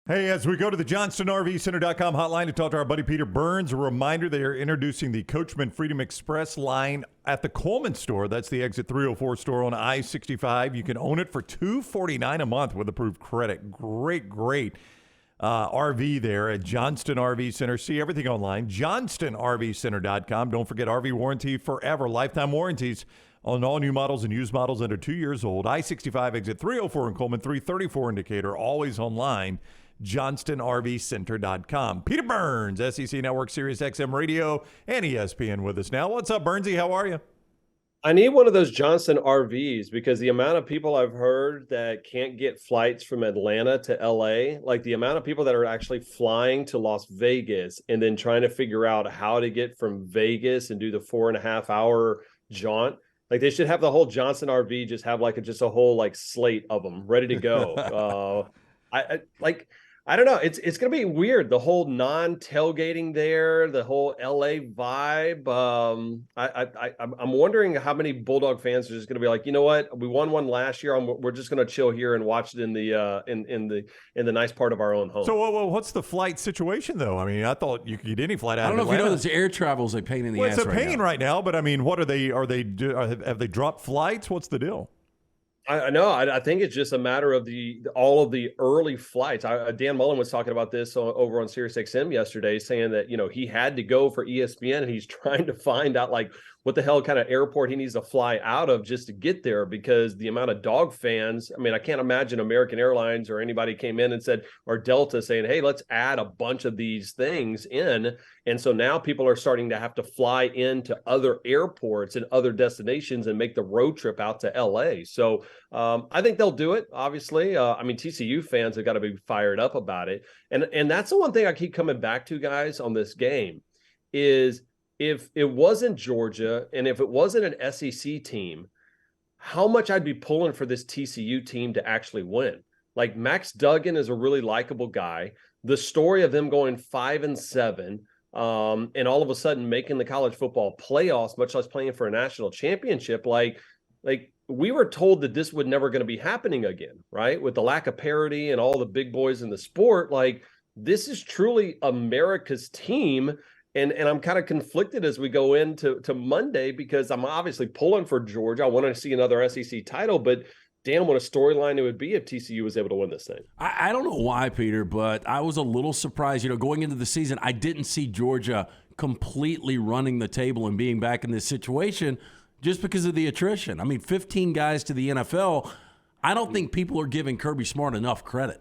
Hey, as we go to the JohnstonRVCenter.com hotline to talk to our buddy Peter Burns, a reminder they are introducing the Coachman Freedom Express line at the Coleman store. That's the Exit 304 store on I-65. You can own it for $249 a month with approved credit. Great RV there at Johnston RV Center. See everything online, JohnstonRVCenter.com. Don't forget RV warranty forever, lifetime warranties on all new models and used models under 2 years old. I-65 Exit 304 in Coleman, 334 indicator, always online. JohnstonRVCenter.com. Peter Burns, SEC Network, Sirius XM Radio, and ESPN with us now. What's up, Burnsy? How are you? I need one of those Johnston RVs because the amount of people I've heard that can't get flights from Atlanta to LA, like the amount of people that are actually flying to Las Vegas and then trying to figure out how to get from Vegas and do the 4.5 hour jaunt. Like they should have the whole Johnston RV just have like a whole like slate of them ready to go. I don't know. It's gonna be weird. The whole non-tailgating there, the whole LA vibe. I'm wondering how many Bulldog fans are just gonna be like, you know what? We won one last year. We're just gonna chill here and watch it in the nice part of our own home. So, what's the flight situation though? I mean, I thought you could get any flight out. I don't of know Atlanta. if you know this air travel is a pain in the ass. It's a right pain now. right now. But I mean, what are they? Have they dropped flights? What's the deal? I know. I think it's just a matter of all of the early flights. Dan Mullen was talking about this over on Sirius XM yesterday, saying that he had to go for ESPN, and he's trying to find out like what the hell kind of airport he needs to fly out of just to get there, because the amount of dog fans. I mean, I can't imagine American Airlines or anybody came in and said, or Delta saying, hey, let's add a bunch of these things in. And so now people are starting to have to fly into other airports and other destinations and make the road trip out to LA. So I think they'll do it, obviously. I mean, TCU fans have got to be fired up about it. And that's the one thing I keep coming back to, guys, on this game is if it wasn't Georgia and if it wasn't an SEC team, how much I'd be pulling for this TCU team to actually win. Like Max Duggan is a really likable guy. The story of them going 5-7 and all of a sudden making the college football playoffs, much less playing for a national championship, like we were told that this would never going to be happening again, right? With the lack of parity and all the big boys in the sport, like this is truly America's team. And I'm kind of conflicted as we go into Monday because I'm obviously pulling for Georgia. I want to see another SEC title, but damn, what a storyline it would be if TCU was able to win this thing. I don't know why, Peter, but I was a little surprised. Going into the season, I didn't see Georgia completely running the table and being back in this situation just because of the attrition. I mean, 15 guys to the NFL. I don't think people are giving Kirby Smart enough credit.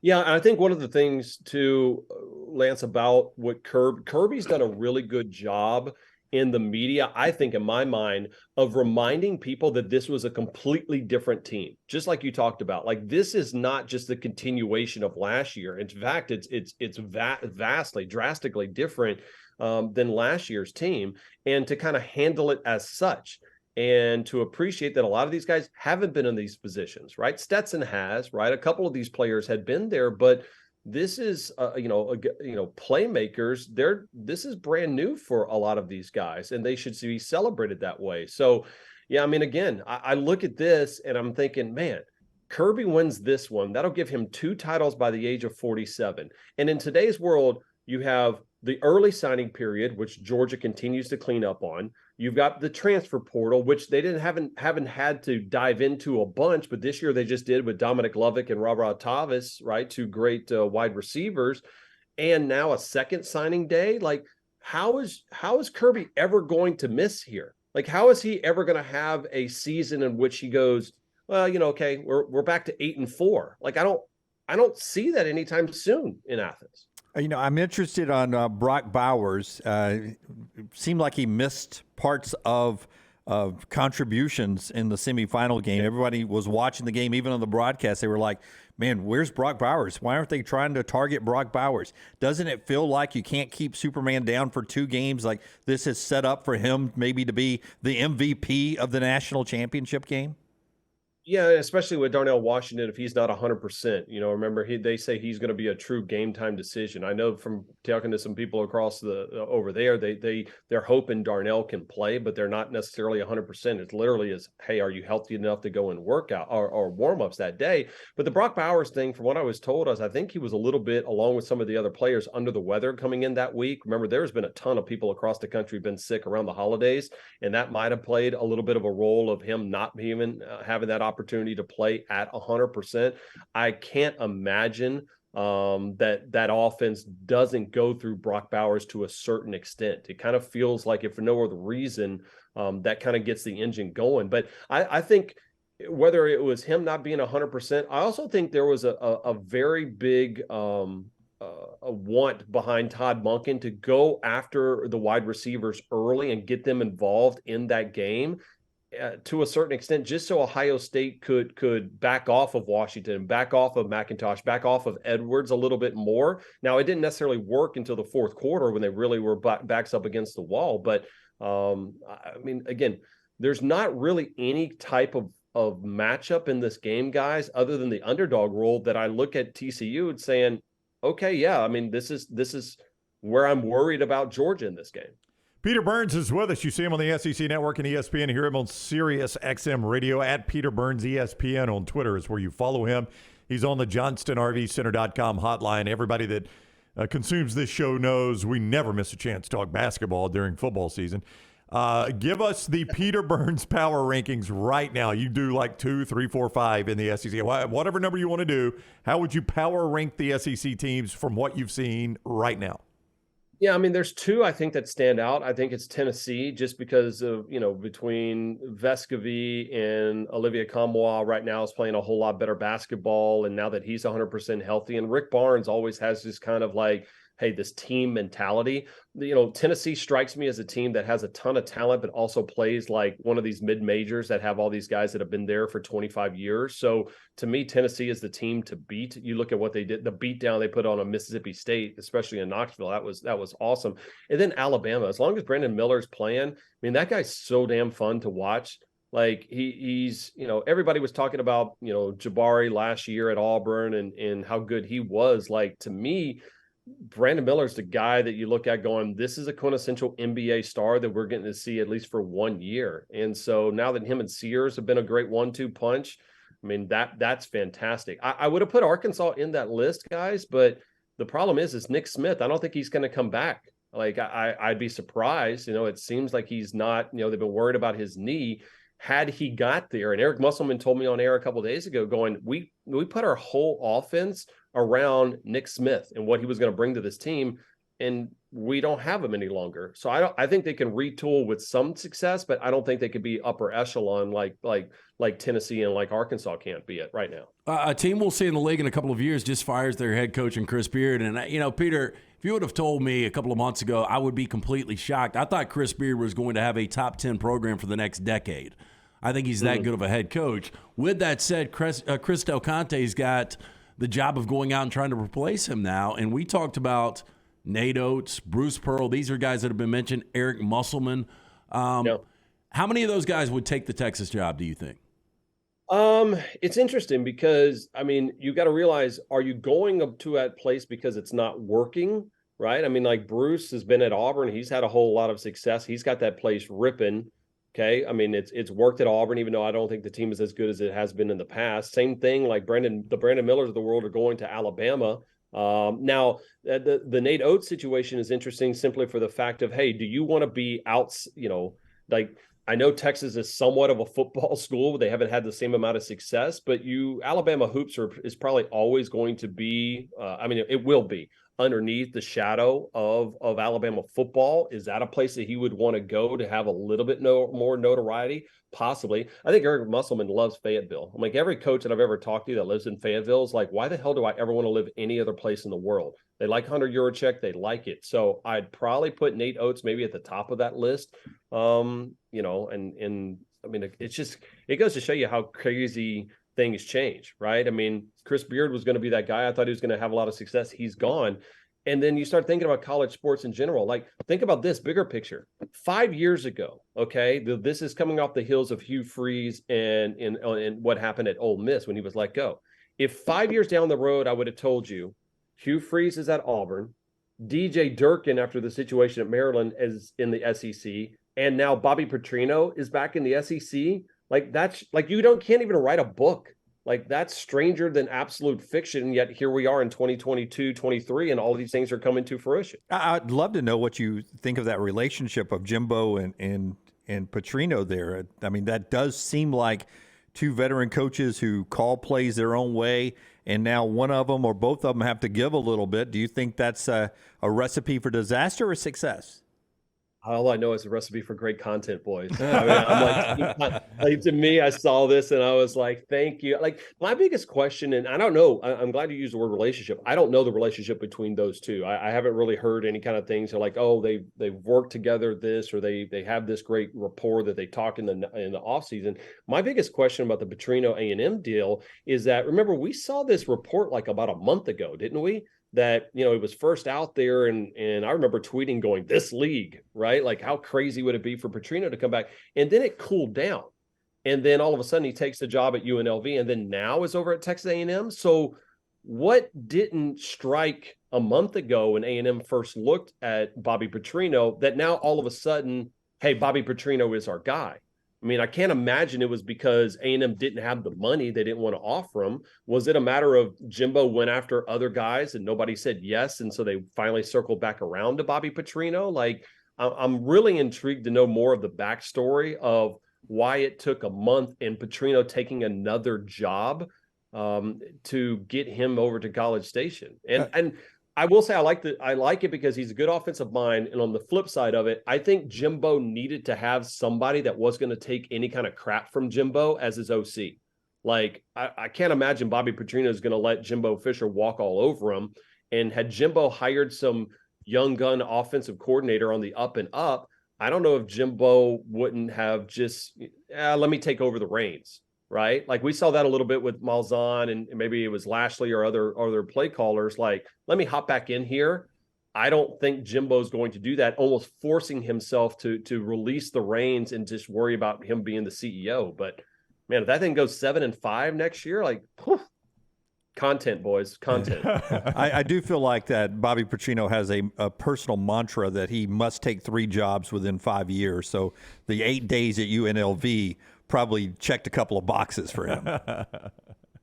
Yeah, and I think one of the things too, Lance, about what Kirby's done a really good job in the media, I think, in my mind, of reminding people that this was a completely different team. Just like you talked about, like this is not just the continuation of last year. In fact, it's vastly, drastically different than last year's team, and to kind of handle it as such. And to appreciate that a lot of these guys haven't been in these positions, right? Stetson has, right? A couple of these players had been there, but this is, playmakers. This is brand new for a lot of these guys, and they should be celebrated that way. So, yeah, I mean, again, I look at this and I'm thinking, man, Kirby wins this one. That'll give him 2 titles by the age of 47. And in today's world, you have the early signing period, which Georgia continues to clean up on. You've got the transfer portal, which they haven't had to dive into a bunch, but this year they just did with Dominic Lovick and Robert Tavis, right? 2 great wide receivers. And now a second signing day. Like, how is Kirby ever going to miss here? Like, how is he ever going to have a season in which he goes, well, okay, we're back to 8-4. Like, I don't see that anytime soon in Athens. I'm interested on Brock Bowers. Seemed like he missed parts of contributions in the semifinal game. Everybody was watching the game, even on the broadcast. They were like, man, where's Brock Bowers? Why aren't they trying to target Brock Bowers? Doesn't it feel like you can't keep Superman down for 2 games? Like this is set up for him maybe to be the MVP of the national championship game? Yeah, especially with Darnell Washington, if he's not 100%, remember they say he's going to be a true game time decision. I know from talking to some people across the over there, they're hoping Darnell can play, but they're not necessarily 100%. It literally is, hey, are you healthy enough to go and work out or warm ups that day? But the Brock Bowers thing, from what I was told, I think he was a little bit, along with some of the other players, under the weather coming in that week. Remember, there's been a ton of people across the country been sick around the holidays, and that might have played a little bit of a role of him not even having that opportunity to play at 100%. I can't imagine that offense doesn't go through Brock Bowers to a certain extent. It kind of feels like, if for no other reason, that kind of gets the engine going. But I think whether it was him not being 100%, I also think there was a very big a want behind Todd Monken to go after the wide receivers early and get them involved in that game. To a certain extent, just so Ohio State could back off of Washington, back off of McIntosh, back off of Edwards a little bit more. Now, it didn't necessarily work until the fourth quarter when they really were backs up against the wall. But again, there's not really any type of matchup in this game, guys, other than the underdog role, that I look at TCU and saying, okay, yeah, this is where I'm worried about Georgia in this game. Peter Burns is with us. You see him on the SEC Network and ESPN. Hear him on Sirius XM Radio at Peter Burns ESPN on Twitter is where you follow him. He's on the JohnstonRVCenter.com hotline. Everybody that consumes this show knows we never miss a chance to talk basketball during football season. Give us the Peter Burns power rankings right now. You do like 2, 3, 4, 5 in the SEC. Whatever number you want to do, how would you power rank the SEC teams from what you've seen right now? Yeah, there's two I think that stand out. I think it's Tennessee, just because of, between Vescovi and Olivia Kamwa right now is playing a whole lot better basketball. And now that he's 100% healthy, and Rick Barnes always has this kind of like, hey, this team mentality. Tennessee strikes me as a team that has a ton of talent, but also plays like one of these mid-majors that have all these guys that have been there for 25 years. So to me, Tennessee is the team to beat. You look at what they did, the beatdown they put on a Mississippi State, especially in Knoxville. That was awesome. And then Alabama, as long as Brandon Miller's playing, that guy's so damn fun to watch. Like he's, everybody was talking about, Jabari last year at Auburn and how good he was. Like, to me, Brandon Miller's the guy that you look at going, this is a quintessential NBA star that we're getting to see at least for 1 year. And so now that him and Sears have been a great 1-2 punch, that's fantastic. I would have put Arkansas in that list, guys, but the problem is Nick Smith. I don't think he's going to come back. Like I'd be surprised. It seems like he's not, they've been worried about his knee. Had he got there, and Eric Musselman told me on air a couple of days ago, going, we put our whole offense around Nick Smith and what he was going to bring to this team, and we don't have him any longer. So I think they can retool with some success, but I don't think they could be upper echelon like Tennessee and like Arkansas can't be it right now. A team we'll see in the league in a couple of years just fires their head coach and Chris Beard. And, Peter, if you would have told me a couple of months ago, I would be completely shocked. I thought Chris Beard was going to have a top 10 program for the next decade. I think he's that good of a head coach. With that said, Chris Del Conte's got the job of going out and trying to replace him now. And we talked about Nate Oates, Bruce Pearl. These are guys that have been mentioned. Eric Musselman. How many of those guys would take the Texas job, do you think? It's interesting because, you got to realize, are you going up to that place because it's not working, right? Like Bruce has been at Auburn. He's had a whole lot of success. He's got that place ripping. Okay. it's worked at Auburn, even though I don't think the team is as good as it has been in the past. Same thing, like the Brandon Millers of the world are going to Alabama. Now the Nate Oates situation is interesting simply for the fact of, hey, do you want to be out, I know Texas is somewhat of a football school. They haven't had the same amount of success, but Alabama hoops is probably always going to be, it will be underneath the shadow of Alabama football. Is that a place that he would want to go to have a little bit more notoriety? Possibly. I think Eric Musselman loves Fayetteville. Like every coach that I've ever talked to that lives in Fayetteville is like, why the hell do I ever want to live any other place in the world? They like Hunter Yurachek. They like it. So I'd probably put Nate Oates maybe at the top of that list. It goes to show you how crazy things change, right? Chris Beard was going to be that guy. I thought he was going to have a lot of success. He's gone. And then you start thinking about college sports in general. Like, think about this bigger picture. 5 years ago, okay, this is coming off the heels of Hugh Freeze and what happened at Ole Miss when he was let go. If 5 years down the road, I would have told you Hugh Freeze is at Auburn, DJ Durkin after the situation at Maryland is in the SEC, and now Bobby Petrino is back in the SEC. Like, that's like, can't even write a book. Like, that's stranger than absolute fiction, yet here we are in 2022, 23, and all of these things are coming to fruition. I'd love to know what you think of that relationship of Jimbo and Petrino there. I mean, that does seem like two veteran coaches who call plays their own way, and now one of them or both of them have to give a little bit. Do you think that's a recipe for disaster or success? All I know is a recipe for great content, boys. I mean, I'm like, to me, I saw this and I was like, thank you. Like, my biggest question, and I don't know, I'm glad you used the word relationship. I don't know the relationship between those two. I haven't really heard any kind of things. They're like, oh, they've worked together this, or they have this great rapport that they talk in the off season. My biggest question about the Petrino A&M deal is that, remember, we saw this report like about a month ago, didn't we? That, it was first out there, and I remember tweeting going, this league, right? Like, how crazy would it be for Petrino to come back? And then it cooled down. And then all of a sudden he takes the job at UNLV, and then now is over at Texas A&M. So what didn't strike a month ago when A&M first looked at Bobby Petrino that now all of a sudden, hey, Bobby Petrino is our guy? I mean, I can't imagine it was because A&M didn't have the money. They didn't want to offer him. Was it a matter of Jimbo went after other guys and nobody said yes, and so they finally circled back around to Bobby Petrino? Like, I'm really intrigued to know more of the backstory of why it took a month and Petrino taking another job to get him over to College Station. And I will say I like it because he's a good offensive mind. And on the flip side of it, I think Jimbo needed to have somebody that was going to take any kind of crap from Jimbo as his OC. Like, I can't imagine Bobby Petrino is going to let Jimbo Fisher walk all over him. And had Jimbo hired some young gun offensive coordinator on the up and up, I don't know if Jimbo wouldn't have just, let me take over the reins. Right? Like, we saw that a little bit with Malzahn, and maybe it was Lashley or other play callers. Like, let me hop back in here. I don't think Jimbo's going to do that, almost forcing himself to release the reins and just worry about him being the CEO. But man, if that thing goes 7-5 next year, like, whew, content, boys, content. I do feel like that Bobby Petrino has a personal mantra that he must take 3 jobs within 5 years. So the 8 days at UNLV probably checked a couple of boxes for him.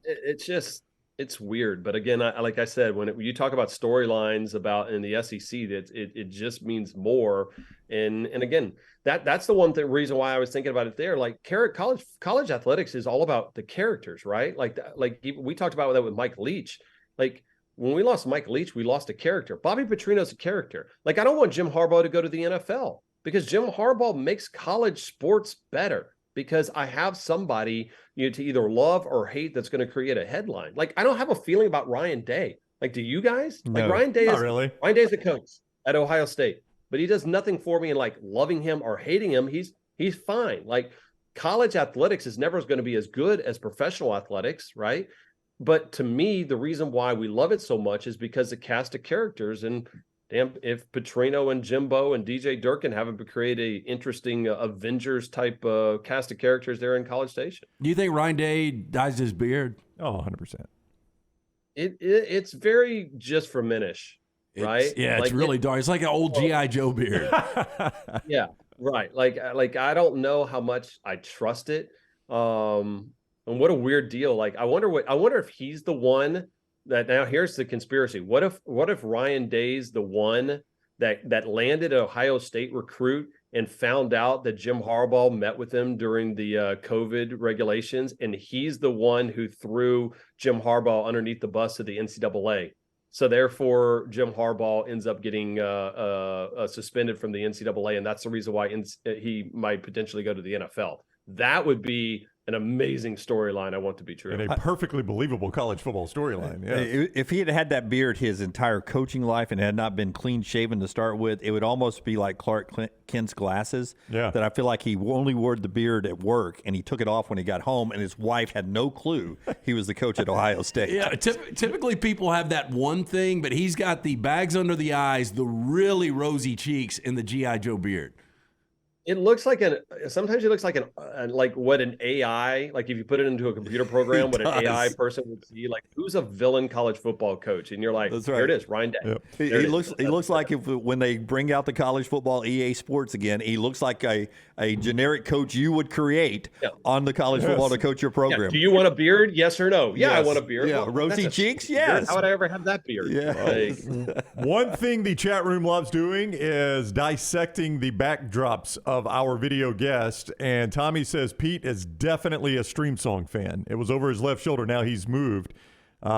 It's weird. But again, like I said, when you talk about storylines about in the SEC, that it just means more. And again, that's the one reason why I was thinking about it there. Like, college athletics is all about the characters, right? Like we talked about that with Mike Leach. Like, when we lost Mike Leach, we lost a character. Bobby Petrino's a character. Like, I don't want Jim Harbaugh to go to the NFL because Jim Harbaugh makes college sports better. Because I have somebody to either love or hate that's going to create a headline. Like, I don't have a feeling about Ryan Day. Like, do you guys? No, like, Ryan Day is the coach at Ohio State, but he does nothing for me in like loving him or hating him. He's fine. Like, college athletics is never going to be as good as professional athletics, right? But to me, the reason why we love it so much is because the cast of characters. And damn, if Petrino and Jimbo and DJ Durkin haven't created a interesting Avengers type cast of characters there in College Station. Do you think Ryan Day dyes his beard? Oh, 100%. It's very just for Minish, right? It's really dark. It's like an old G.I. Joe beard. Yeah, right. Like I don't know how much I trust it. And what a weird deal. Like, I wonder if he's the one that, now here's the conspiracy. What if Ryan Day's the one that landed an Ohio State recruit and found out that Jim Harbaugh met with him during the COVID regulations, and he's the one who threw Jim Harbaugh underneath the bus of the NCAA. So therefore, Jim Harbaugh ends up getting suspended from the NCAA, and that's the reason why he might potentially go to the NFL. That would be an amazing storyline I want to be true. And a perfectly believable college football storyline. Yeah. If he had had that beard his entire coaching life and had not been clean shaven to start with, it would almost be like Clark Kent's glasses. Yeah. That I feel like he only wore the beard at work and he took it off when he got home, and his wife had no clue he was the coach at Ohio State. Yeah, typically people have that one thing, but he's got the bags under the eyes, the really rosy cheeks, and the G.I. Joe beard. It looks like sometimes it looks like like what an AI, like if you put it into a computer program, what an AI person would see, like who's a villain college football coach, and you're like, That's right. Here it is, Ryan Day. Yep. He looks like when they bring out the college football EA Sports again, he looks like a generic coach you would create on the college football to coach your program. Yeah. Do you want a beard? Yes or no? Yeah, Yes. I want a beard. Yeah, Well, rosy that's a cheeks? beard. Yes. How would I ever have that beard? Yeah. Like, One thing the chat room loves doing is dissecting the backdrops of our video guest. And Tommy says Pete is definitely a Stream Song fan. It was over his left shoulder. Now he's moved.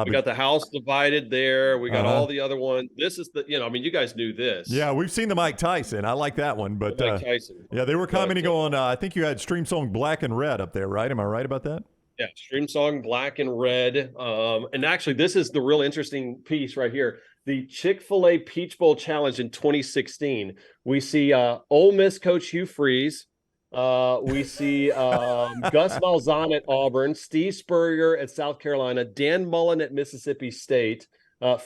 we got the house divided there. We got all the other ones. This is you guys knew this. Yeah, we've seen the Mike Tyson. I like that one. But Mike Tyson. yeah, they were commenting on, I think you had Stream Song Black and Red up there, right? Am I right about that? Yeah, Stream Song Black and Red. And actually, this is the real interesting piece right here. The Chick-fil-A Peach Bowl Challenge in 2016. We see Ole Miss coach Hugh Freeze. We see Gus Malzahn at Auburn, Steve Spurrier at South Carolina, Dan Mullen at Mississippi State,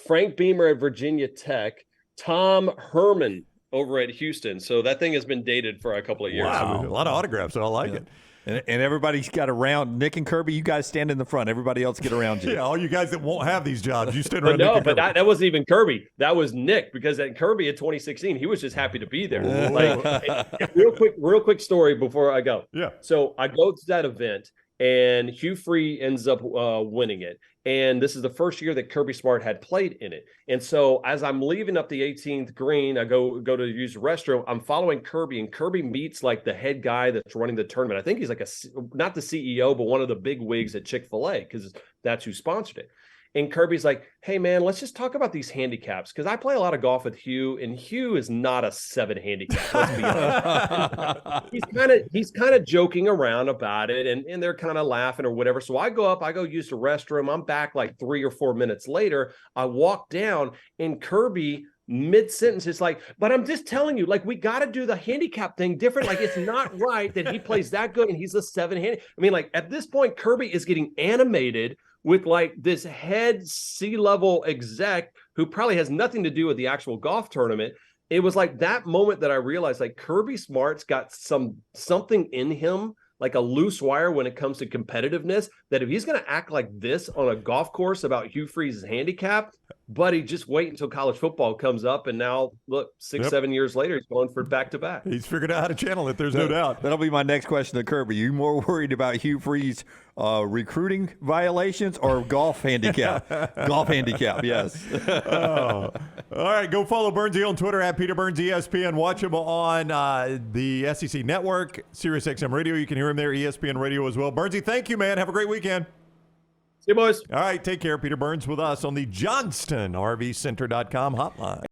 Frank Beamer at Virginia Tech, Tom Herman over at Houston. So that thing has been dated for a couple of years. Wow. A lot of autographs. I like it. And everybody's got around. Nick and Kirby, you guys stand in the front. Everybody else get around you. Yeah, all you guys that won't have these jobs, you stand But around. no, Nick and but Kirby. that wasn't even Kirby. That was Nick, because at Kirby at 2016, he was just happy to be there. Like, real quick story before I go. Yeah. So I go to that event, and Hugh Freeze ends up winning it. And this is the first year that Kirby Smart had played in it. And so as I'm leaving up the 18th green, I go to use the restroom. I'm following Kirby, and Kirby meets like the head guy that's running the tournament. I think he's like not the CEO, but one of the big wigs at Chick-fil-A, because that's who sponsored it. And Kirby's like, hey, man, let's just talk about these handicaps, because I play a lot of golf with Hugh, and Hugh is not a 7 handicap. Let's be honest. He's kind of joking around about it, and they're kind of laughing or whatever. So I go use the restroom. I'm back like 3 or 4 minutes later. I walk down, and Kirby mid-sentence is like, but I'm just telling you, like, we got to do the handicap thing different. Like, it's not right that he plays that good and he's a 7 handicap. I mean, like, at this point, Kirby is getting animated with like this head C-level exec who probably has nothing to do with the actual golf tournament. It was like that moment that I realized, like, Kirby Smart's got something in him, like a loose wire when it comes to competitiveness, that if he's going to act like this on a golf course about Hugh Freeze's handicap, buddy, just wait until college football comes up. And now, look, 7 years later, he's going for back-to-back. He's figured out how to channel it. There's no doubt. That'll be my next question to Kirby. You more worried about Hugh Freeze recruiting violations or golf handicap? Golf handicap, yes. All right, go follow Burnsy on Twitter at Peter Burns ESPN. Watch him on the SEC Network, SiriusXM Radio. You can hear him there, ESPN Radio as well. Burnsy, thank you, man. Have a great weekend. See you, boys. All right, take care. Peter Burns with us on the JohnstonRVCenter.com hotline.